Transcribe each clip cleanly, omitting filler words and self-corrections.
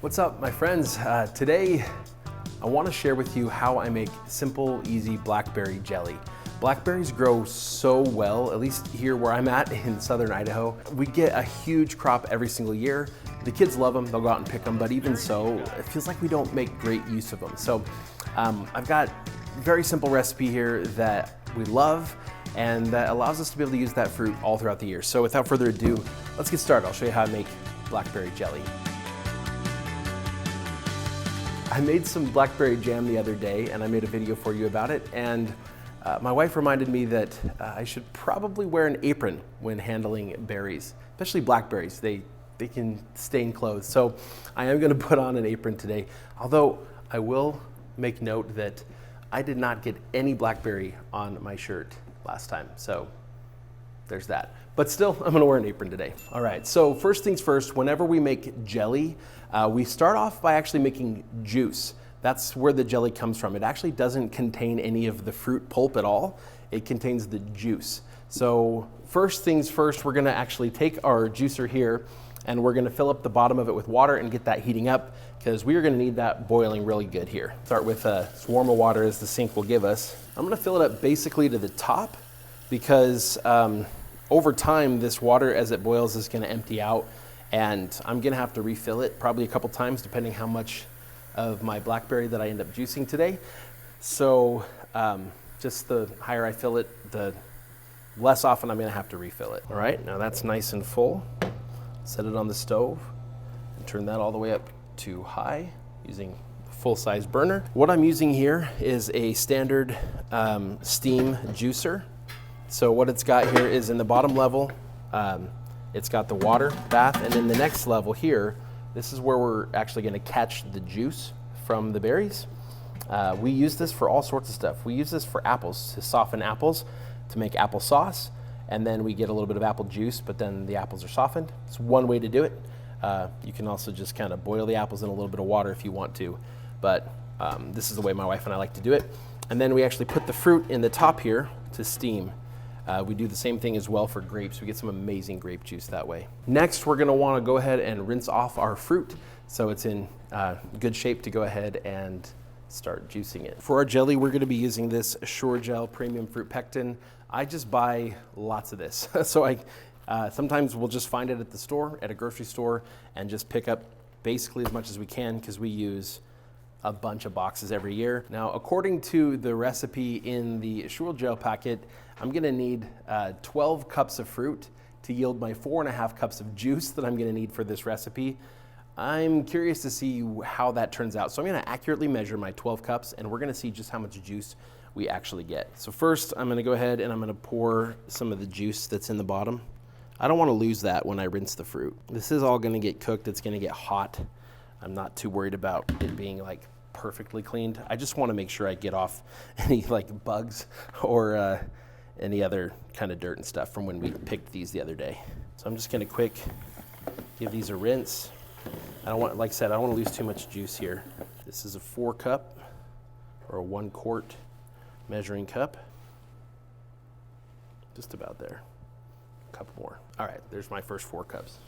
What's up, my friends? Today, I want to share with you how I make simple, easy blackberry jelly. Blackberries grow so well, at least here where I'm at in southern Idaho. We get a huge crop every single year. The kids love them, they'll go out and pick them, but even so, it feels like we don't make great use of them. So I've got a very simple recipe here that we love and that allows us to be able to use that fruit all throughout the year. So without further ado, let's get started. I'll show you how I make blackberry jelly. I made some blackberry jam the other day and I made a video for you about it, and my wife reminded me that I should probably wear an apron when handling berries, especially blackberries. They can stain clothes. So I am gonna put on an apron today, although I will make note that I did not get any blackberry on my shirt last time. So there's that. But still, I'm gonna wear an apron today. All right, so first things first, whenever we make jelly, we start off by actually making juice. That's where the jelly comes from. It actually doesn't contain any of the fruit pulp at all. It contains the juice. So first things first, we're gonna actually take our juicer here and we're gonna fill up the bottom of it with water and get that heating up, because we are gonna need that boiling really good here. Start with as warm of water as the sink will give us. I'm gonna fill it up basically to the top, because over time, this water as it boils is gonna empty out, and I'm gonna have to refill it probably a couple times depending how much of my blackberry that I end up juicing today. So just the higher I fill it, the less often I'm gonna have to refill it. All right, now that's nice and full. Set it on the stove and turn that all the way up to high using a full-size burner. What I'm using here is a standard steam juicer. So what it's got here is in the bottom level, it's got the water bath, and in the next level here, this is where we're actually gonna catch the juice from the berries. We use this for all sorts of stuff. We use this for apples, to soften apples, to make applesauce, and then we get a little bit of apple juice, but then the apples are softened. It's one way to do it. You can also just kind of boil the apples in a little bit of water if you want to, but this is the way my wife and I like to do it. And then we actually put the fruit in the top here to steam. We do the same thing as well for grapes. We get some amazing grape juice that way. Next, we're gonna wanna go ahead and rinse off our fruit so it's in good shape to go ahead and start juicing it. For our jelly, we're gonna be using this Sure Gel Premium Fruit Pectin. I just buy lots of this. So sometimes we'll just find it at the store, at a grocery store, and just pick up basically as much as we can, because we use a bunch of boxes every year. Now, according to the recipe in the Sure Gel packet, I'm gonna need 12 cups of fruit to yield my 4.5 cups of juice that I'm gonna need for this recipe. I'm curious to see how that turns out. So I'm gonna accurately measure my 12 cups, and we're gonna see just how much juice we actually get. So first, I'm gonna go ahead and I'm gonna pour some of the juice that's in the bottom. I don't wanna lose that when I rinse the fruit. This is all gonna get cooked, it's gonna get hot. I'm not too worried about it being like perfectly cleaned. I just wanna make sure I get off any like bugs or any other kind of dirt and stuff from when we picked these the other day. So I'm just gonna quick give these a rinse. I don't want, like I said, I don't wanna lose too much juice here. This is a 4 cup or a 1 quart measuring cup. Just about there. A couple more. All right, there's my first 4 cups.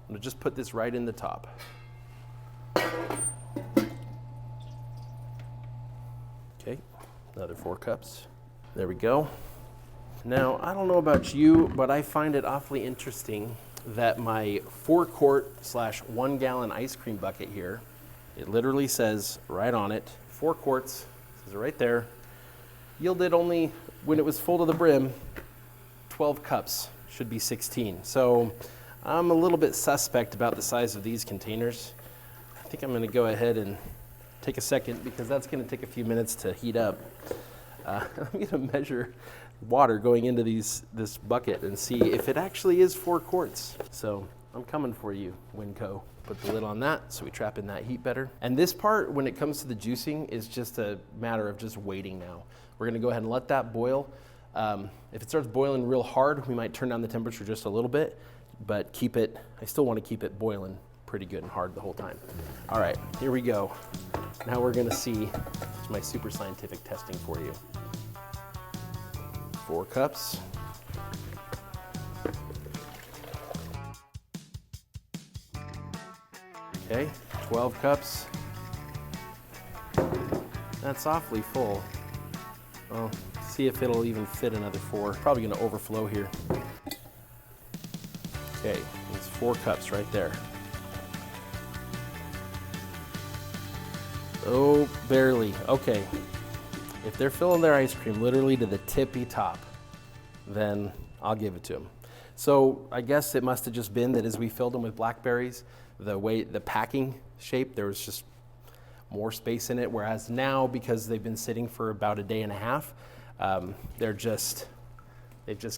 I'm gonna just put this right in the top. Okay, another 4 cups. There we go. Now, I don't know about you, but I find it awfully interesting that my 4 quart / 1 gallon ice cream bucket here, it literally says right on it, 4 quarts, says it right there, yielded only, when it was full to the brim, 12 cups, should be 16. So I'm a little bit suspect about the size of these containers. I think I'm gonna go ahead and take a second, because that's gonna take a few minutes to heat up. I'm gonna measure water going into this bucket and see if it actually is 4 quarts. So I'm coming for you, Winco. Put the lid on that so we trap in that heat better. And this part, when it comes to the juicing, is just a matter of just waiting now. We're gonna go ahead and let that boil. If it starts boiling real hard, we might turn down the temperature just a little bit, but I still wanna keep it boiling pretty good and hard the whole time. All right, here we go. Now we're gonna see my super scientific testing for you. 4 cups. Okay, 12 cups. That's awfully full. Well, see if it'll even fit another 4. Probably gonna overflow here. Okay, it's 4 cups right there. Oh, barely. Okay. If they're filling their ice cream literally to the tippy top, then I'll give it to them. So I guess it must have just been that as we filled them with blackberries, the packing shape, there was just more space in it. Whereas now, because they've been sitting for about a day and a half, they've just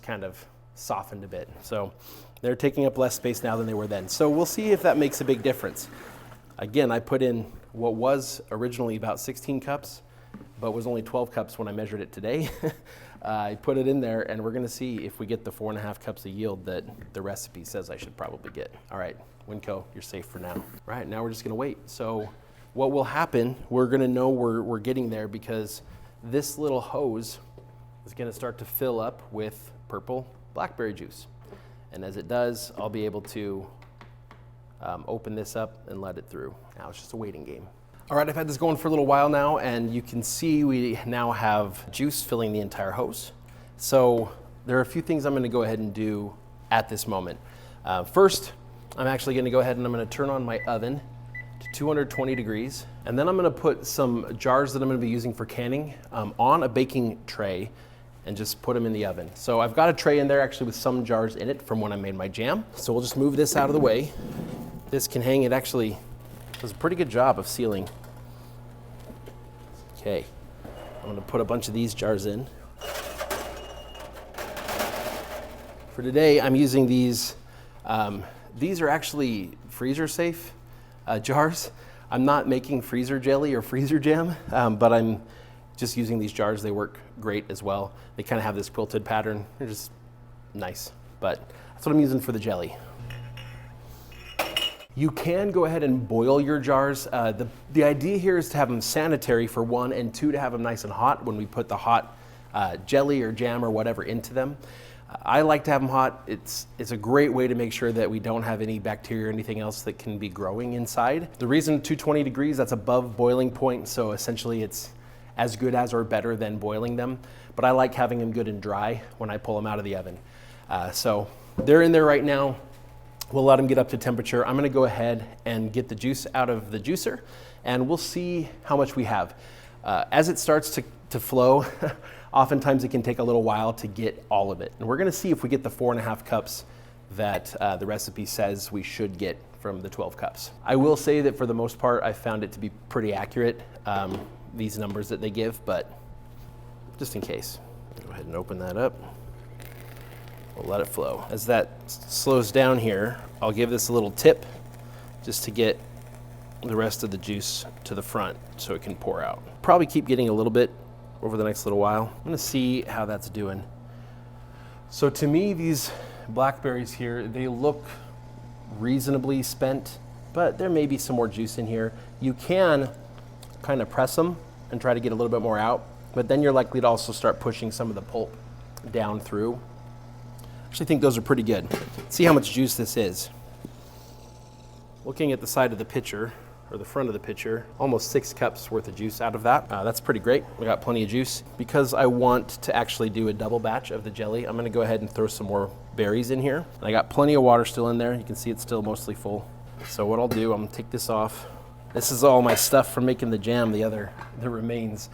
kind of softened a bit. So they're taking up less space now than they were then. So we'll see if that makes a big difference. Again, I put in what was originally about 16 cups, but was only 12 cups when I measured it today. I put it in there, and we're gonna see if we get the 4.5 cups of yield that the recipe says I should probably get. All right, Winco, you're safe for now. All right, now we're just gonna wait. So what will happen, we're gonna know we're getting there because this little hose is gonna start to fill up with purple blackberry juice. And as it does, I'll be able to open this up and let it through. Now it's just a waiting game. All right, I've had this going for a little while now, and you can see we now have juice filling the entire hose. So there are a few things I'm gonna go ahead and do at this moment. First, I'm actually gonna go ahead and I'm gonna turn on my oven to 220 degrees, and then I'm gonna put some jars that I'm gonna be using for canning on a baking tray and just put them in the oven. So I've got a tray in there actually with some jars in it from when I made my jam. So we'll just move this out of the way. This can hang, it actually does a pretty good job of sealing. Okay, I'm gonna put a bunch of these jars in. For today, I'm using these. These are actually freezer safe jars. I'm not making freezer jelly or freezer jam, but I'm just using these jars. They work great as well. They kind of have this quilted pattern. They're just nice, but that's what I'm using for the jelly. You can go ahead and boil your jars. The idea here is to have them sanitary for 1, and 2, to have them nice and hot when we put the hot jelly or jam or whatever into them. I like to have them hot. It's a great way to make sure that we don't have any bacteria or anything else that can be growing inside. The reason 220 degrees, that's above boiling point, so essentially it's as good as or better than boiling them. But I like having them good and dry when I pull them out of the oven. So they're in there right now. We'll let them get up to temperature. I'm gonna go ahead and get the juice out of the juicer, and we'll see how much we have. As it starts to flow, oftentimes it can take a little while to get all of it. And we're gonna see if we get the 4.5 cups that the recipe says we should get from the 12 cups. I will say that for the most part, I found it to be pretty accurate, these numbers that they give, but just in case. Go ahead and open that up. We'll let it flow. As that slows down here, I'll give this a little tip just to get the rest of the juice to the front so it can pour out. Probably keep getting a little bit over the next little while. I'm gonna see how that's doing. So to me, these blackberries here, they look reasonably spent, but there may be some more juice in here. You can kind of press them and try to get a little bit more out, but then you're likely to also start pushing some of the pulp down through. I actually think those are pretty good. Let's see how much juice this is. Looking at the side of the pitcher, or the front of the pitcher, almost 6 cups worth of juice out of that. That's pretty great. We got plenty of juice. Because I want to actually do a double batch of the jelly, I'm gonna go ahead and throw some more berries in here. And I got plenty of water still in there. You can see it's still mostly full. So what I'll do, I'm gonna take this off. This is all my stuff from making the jam, the remains.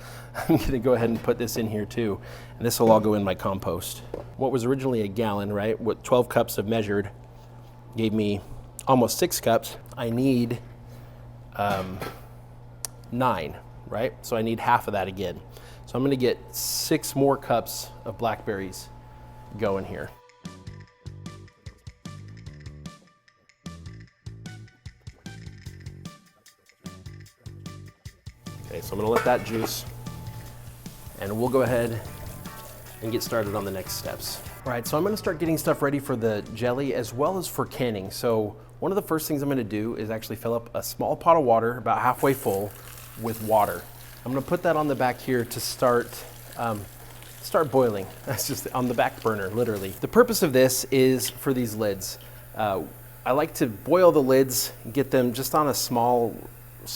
I'm gonna go ahead and put this in here too. And this will all go in my compost. What was originally a gallon, right? What 12 cups of measured gave me almost 6 cups. I need 9, right? So I need half of that again. So I'm gonna get 6 more cups of blackberries going here. Okay, so I'm gonna let that juice, and we'll go ahead and get started on the next steps. All right, so I'm gonna start getting stuff ready for the jelly as well as for canning. So one of the first things I'm gonna do is actually fill up a small pot of water, about halfway full, with water. I'm gonna put that on the back here to start boiling. That's just on the back burner, literally. The purpose of this is for these lids. I like to boil the lids, get them just on a small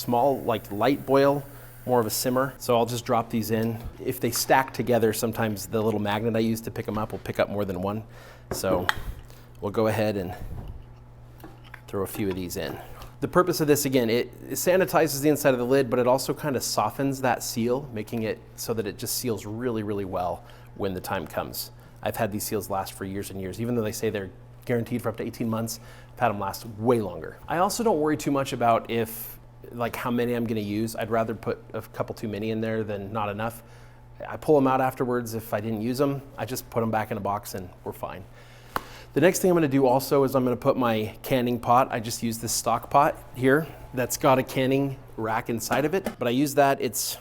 like light boil, more of a simmer. So I'll just drop these in. If they stack together, sometimes the little magnet I use to pick them up will pick up more than one. So we'll go ahead and throw a few of these in. The purpose of this, again, it sanitizes the inside of the lid, but it also kind of softens that seal, making it so that it just seals really, really well when the time comes. I've had these seals last for years and years. Even though they say they're guaranteed for up to 18 months, I've had them last way longer. I also don't worry too much about like how many I'm gonna use. I'd rather put a couple too many in there than not enough. I pull them out afterwards if I didn't use them. I just put them back in a box and we're fine. The next thing I'm gonna do also is I'm gonna put my canning pot. I just use this stock pot here that's got a canning rack inside of it, but I use that. It's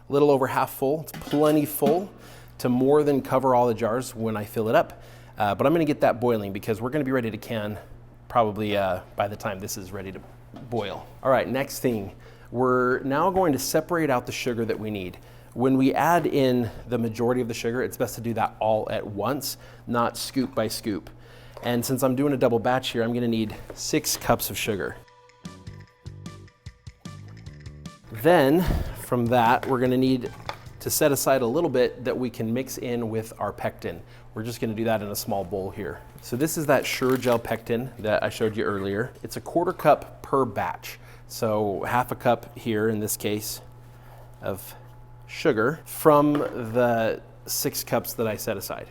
a little over half full. It's plenty full to more than cover all the jars when I fill it up. But I'm gonna get that boiling because we're gonna be ready to can probably by the time this is ready to boil. All right, next thing, we're now going to separate out the sugar that we need. When we add in the majority of the sugar, it's best to do that all at once, not scoop by scoop. And since I'm doing a double batch here, I'm gonna need 6 cups of sugar. Then from that, we're gonna need to set aside a little bit that we can mix in with our pectin. We're just gonna do that in a small bowl here. So this is that Sure Gel pectin that I showed you earlier. It's a 1/4 cup per batch. So half a cup here in this case of sugar from the 6 cups that I set aside.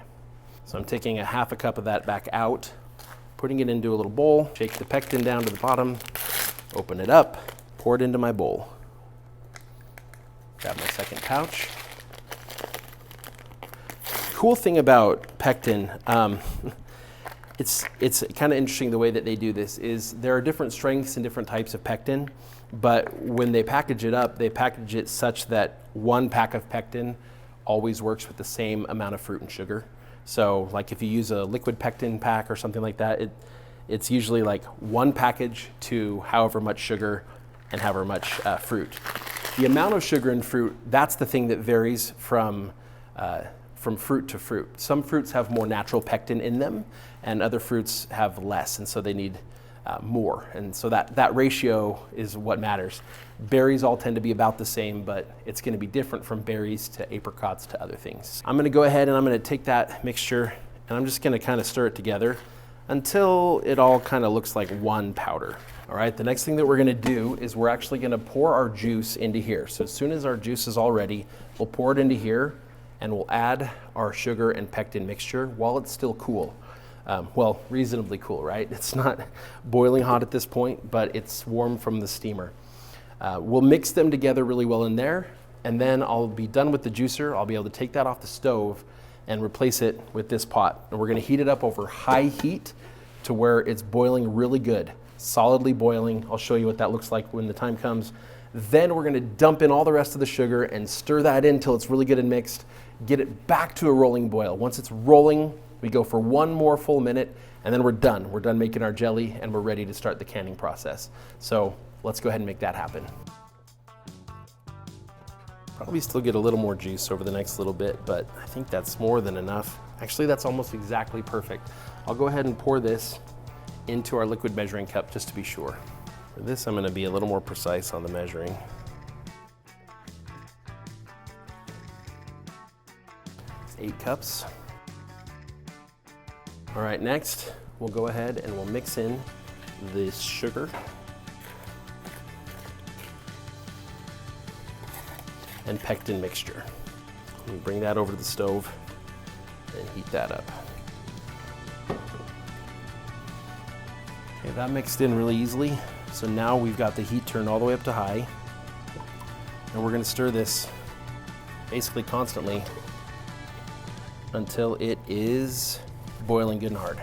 So I'm taking a half a cup of that back out, putting it into a little bowl, shake the pectin down to the bottom, open it up, pour it into my bowl. Grab my second pouch. Cool thing about pectin, it's kind of interesting the way that they do this is there are different strengths and different types of pectin, but when they package it up, they package it such that 1 pack of pectin always works with the same amount of fruit and sugar. So like if you use a liquid pectin pack or something like that, it's usually like 1 package to however much sugar and however much fruit. The amount of sugar and fruit, that's the thing that varies from fruit to fruit. Some fruits have more natural pectin in them and other fruits have less, and so they need more. And so that ratio is what matters. Berries all tend to be about the same, but it's gonna be different from berries to apricots to other things. I'm gonna go ahead and I'm gonna take that mixture and I'm just gonna kind of stir it together until it all kind of looks like one powder. All right, the next thing that we're gonna do is we're actually gonna pour our juice into here. So as soon as our juice is all ready, we'll pour it into here and we'll add our sugar and pectin mixture while it's still cool. Well, reasonably cool, right? It's not boiling hot at this point, but it's warm from the steamer. We'll mix them together really well in there, and then I'll be done with the juicer. I'll be able to take that off the stove and replace it with this pot. And we're gonna heat it up over high heat to where it's boiling really good, solidly boiling. I'll show you what that looks like when the time comes. Then we're gonna dump in all the rest of the sugar and stir that in until it's really good and mixed, get it back to a rolling boil. Once it's rolling, we go for 1 more full minute, and then we're done. We're done making our jelly, and we're ready to start the canning process. So let's go ahead and make that happen. Probably still get a little more juice over the next little bit, but I think that's more than enough. Actually, that's almost exactly perfect. I'll go ahead and pour this into our liquid measuring cup just to be sure. For this, I'm gonna be a little more precise on the measuring. It's 8 cups. All right, next, we'll go ahead and we'll mix in this sugar and pectin mixture. We bring that over to the stove and heat that up. Okay, that mixed in really easily. So now we've got the heat turned all the way up to high, and we're gonna stir this basically constantly until it is boiling good and hard.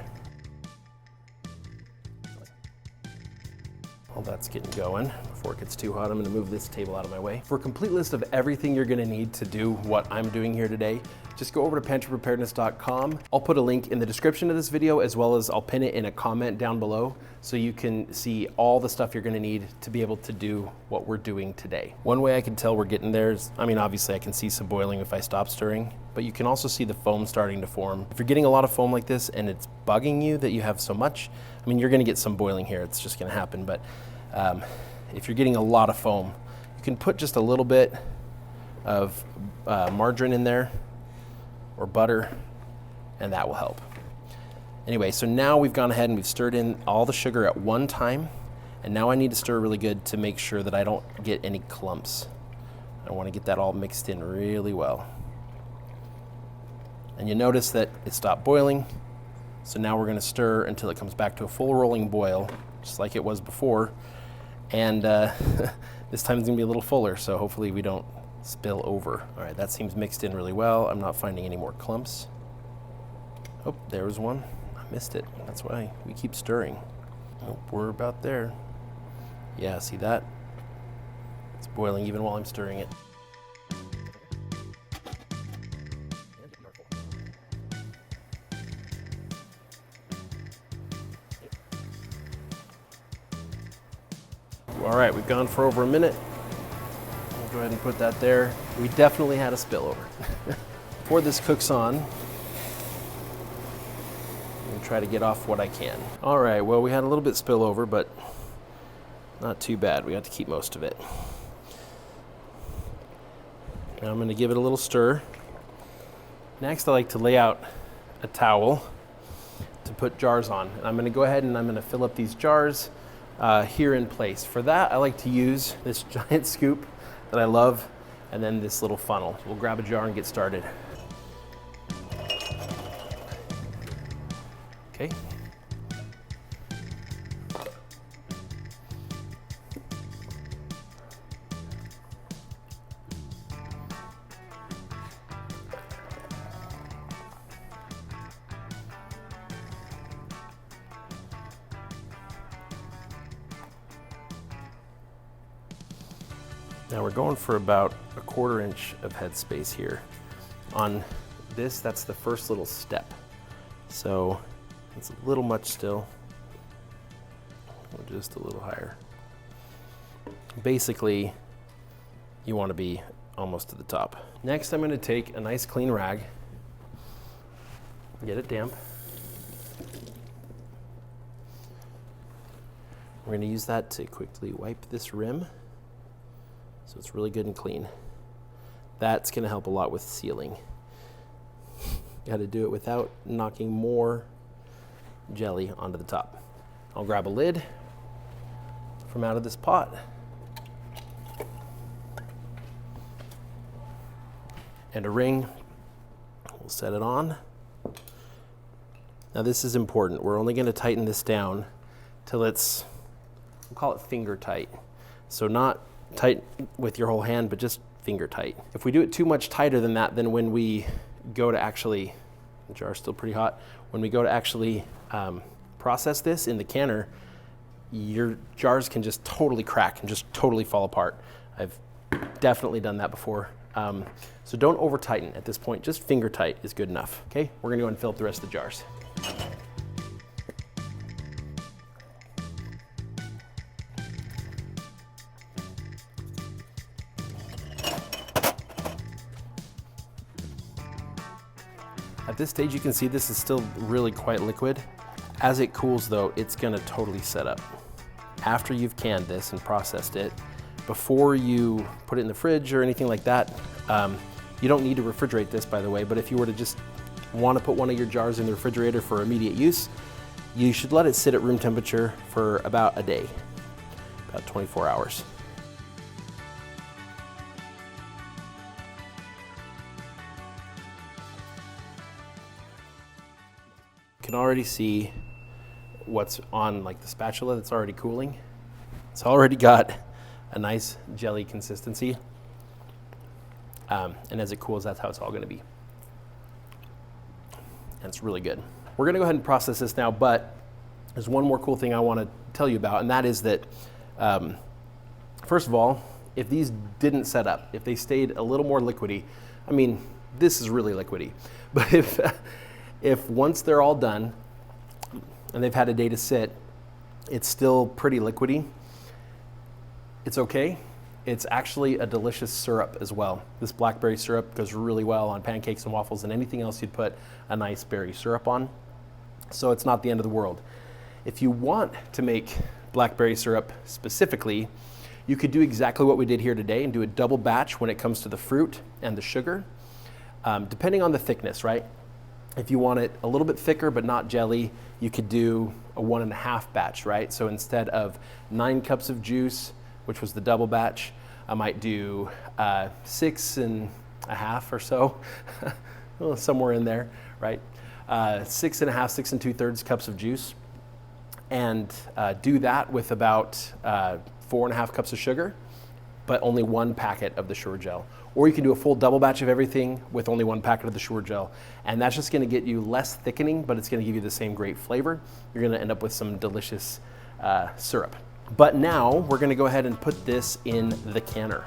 While that's getting going, before it gets too hot. I'm gonna move this table out of my way. For a complete list of everything you're gonna need to do what I'm doing here today, just go over to pantrypreparedness.com. I'll put a link in the description of this video, as well as I'll pin it in a comment down below so you can see all the stuff you're gonna need to be able to do what we're doing today. One way I can tell we're getting there is, I mean, obviously I can see some boiling if I stop stirring, but you can also see the foam starting to form. If you're getting a lot of foam like this and it's bugging you that you have so much, I mean, you're gonna get some boiling here, it's just gonna happen, but if you're getting a lot of foam, you can put just a little bit of margarine in there or butter, and that will help. Anyway, so now we've gone ahead and we've stirred in all the sugar at one time, and now I need to stir really good to make sure that I don't get any clumps. I want to get that all mixed in really well. And you notice that it stopped boiling, so now we're going to stir until it comes back to a full rolling boil, just like it was before. And this time it's going to be a little fuller, so hopefully we don't spill over. All right, that seems mixed in really well. I'm not finding any more clumps. Oh, there was one. I missed it. That's why we keep stirring. Oh, we're about there. Yeah, see that? It's boiling even while I'm stirring it. All right, we've gone for over a minute. We'll go ahead and put that there. We definitely had a spillover. Before this cooks on, I'm gonna try to get off what I can. All right, well, we had a little bit spillover, but not too bad. We got to keep most of it. Now I'm gonna give it a little stir. Next, I like to lay out a towel to put jars on. And I'm gonna go ahead and I'm gonna fill up these jars here in place. For that, I like to use this giant scoop that I love, and then this little funnel. We'll grab a jar and get started. Okay. Now we're going for about a 1/4 inch of headspace here. On this, that's the first little step. So it's a little much still. Or just a little higher. Basically, you want to be almost to the top. Next, I'm going to take a nice clean rag, get it damp. We're going to use that to quickly wipe this rim, so it's really good and clean. That's going to help a lot with sealing. You got to do it without knocking more jelly onto the top. I'll grab a lid from out of this pot. And a ring. We'll set it on. Now this is important. We're only going to tighten this down till it's, we'll call it finger tight. So not tight with your whole hand, but just finger tight. If we do it too much tighter than that, then when we go to actually, the jar's still pretty hot, when we go to actually process this in the canner, your jars can just totally crack and just totally fall apart. I've definitely done that before. So don't over tighten at this point, just finger tight is good enough. Okay, we're gonna go and fill up the rest of the jars. At this stage, you can see this is still really quite liquid. As it cools though, it's gonna totally set up. After you've canned this and processed it, before you put it in the fridge or anything like that, you don't need to refrigerate this, by the way, but if you were to just want to put one of your jars in the refrigerator for immediate use, you should let it sit at room temperature for about a day, about 24 hours. You can already see what's on like the spatula that's already cooling. It's already got a nice jelly consistency. And as it cools, that's how it's all gonna be. And it's really good. We're gonna go ahead and process this now, but there's one more cool thing I wanna tell you about, and that is that First of all, if these didn't set up, if they stayed a little more liquidy, I mean, this is really liquidy, but if once they're all done and they've had a day to sit, it's still pretty liquidy, it's okay. It's actually a delicious syrup as well. This blackberry syrup goes really well on pancakes and waffles and anything else you'd put a nice berry syrup on. So it's not the end of the world. If you want to make blackberry syrup specifically, you could do exactly what we did here today and do a double batch when it comes to the fruit and the sugar, depending on the thickness, right? If you want it a little bit thicker but not jelly, you could do a 1.5 batch, right? So instead of 9 cups of juice, which was the double batch, I might do 6.5 or so, somewhere in there, right? 6.5, 6 2/3 cups of juice, and do that with about 4.5 cups of sugar, but only 1 packet of the sugar gel. Or you can do a full double batch of everything with only 1 packet of the sugar gel. And that's just gonna get you less thickening, but it's gonna give you the same great flavor. You're gonna end up with some delicious syrup. But now we're gonna go ahead and put this in the canner.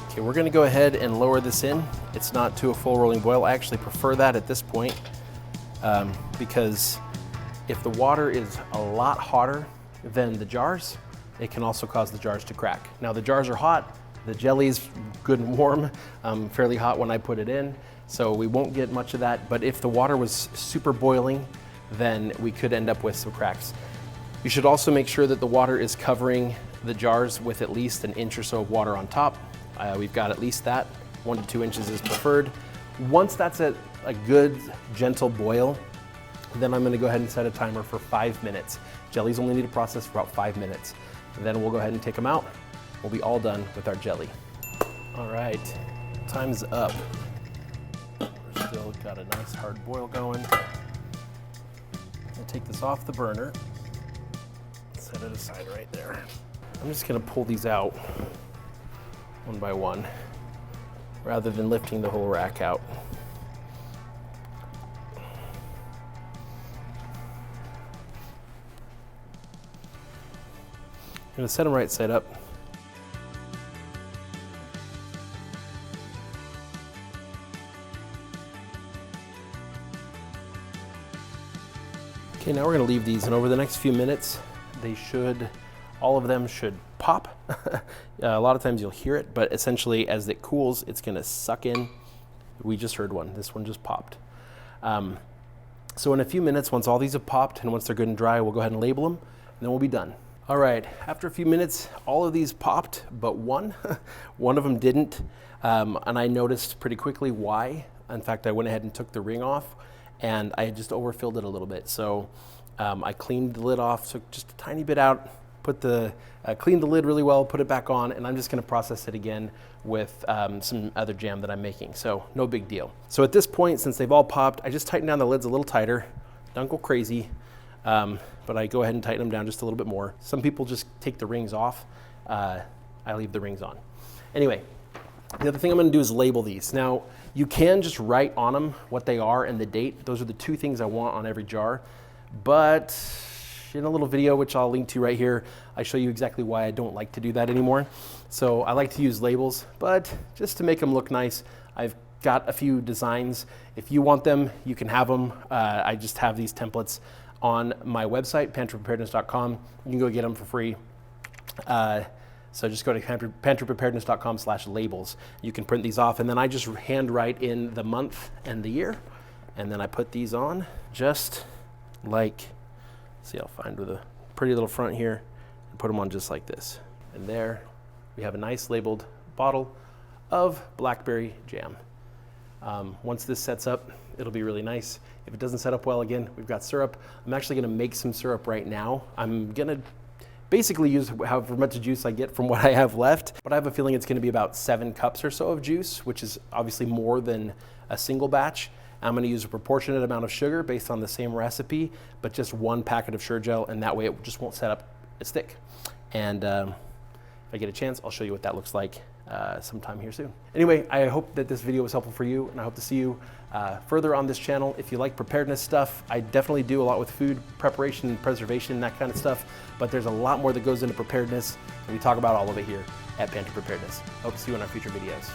Okay, we're gonna go ahead and lower this in. It's not to a full rolling boil. I actually prefer that at this point because if the water is a lot hotter than the jars, it can also cause the jars to crack. Now the jars are hot, the jelly's good and warm, fairly hot when I put it in, so we won't get much of that, but if the water was super boiling, then we could end up with some cracks. You should also make sure that the water is covering the jars with at least 1 inch or so of water on top. We've got at least that, 1 to 2 inches is preferred. Once that's at a good, gentle boil, then I'm gonna go ahead and set a timer for 5 minutes. Jellies only need to process for about 5 minutes. And then we'll go ahead and take them out. We'll be all done with our jelly. All right, time's up. We're still got a nice hard boil going. I'll take this off the burner, set it aside right there. I'm just gonna pull these out one by one, rather than lifting the whole rack out. I'm gonna set them right side up. Okay, now we're gonna leave these, and over the next few minutes, all of them should pop. A lot of times you'll hear it, but essentially as it cools, it's gonna suck in. We just heard one, this one just popped. So in a few minutes, once all these have popped and once they're good and dry, we'll go ahead and label them, and then we'll be done. All right, after a few minutes, all of these popped, but one of them didn't. And I noticed pretty quickly why. In fact, I went ahead and took the ring off and I just overfilled it a little bit. So I cleaned the lid off, took just a tiny bit out, cleaned the lid really well, put it back on, and I'm just gonna process it again with some other jam that I'm making. So no big deal. So at this point, since they've all popped, I just tighten down the lids a little tighter. Don't go crazy. But I go ahead and tighten them down just a little bit more. Some people just take the rings off. I leave the rings on. Anyway, the other thing I'm gonna do is label these. Now, you can just write on them what they are and the date. Those are the 2 things I want on every jar. But in a little video, which I'll link to right here, I show you exactly why I don't like to do that anymore. So I like to use labels, but just to make them look nice, I've got a few designs. If you want them, you can have them. I just have these templates on my website, pantrypreparedness.com. You can go get them for free. So just go to pantrypreparedness.com/labels. You can print these off, and then I just hand write in the month and the year, and then I put these on just like, see, I'll find with a pretty little front here, and put them on just like this. And there we have a nice labeled bottle of blackberry jam. Once this sets up, it'll be really nice. If it doesn't set up well, again, we've got syrup. I'm actually gonna make some syrup right now. I'm gonna basically use however much juice I get from what I have left, but I have a feeling it's gonna be about 7 cups or so of juice, which is obviously more than a single batch. I'm gonna use a proportionate amount of sugar based on the same recipe, but just 1 packet of sugar gel, and that way it just won't set up as thick. And if I get a chance, I'll show you what that looks like sometime here soon. Anyway, I hope that this video was helpful for you, and I hope to see you further on this channel. If you like preparedness stuff, I definitely do a lot with food preparation and preservation and that kind of stuff, but there's a lot more that goes into preparedness, and we talk about all of it here at Pantry Preparedness. Hope to see you in our future videos.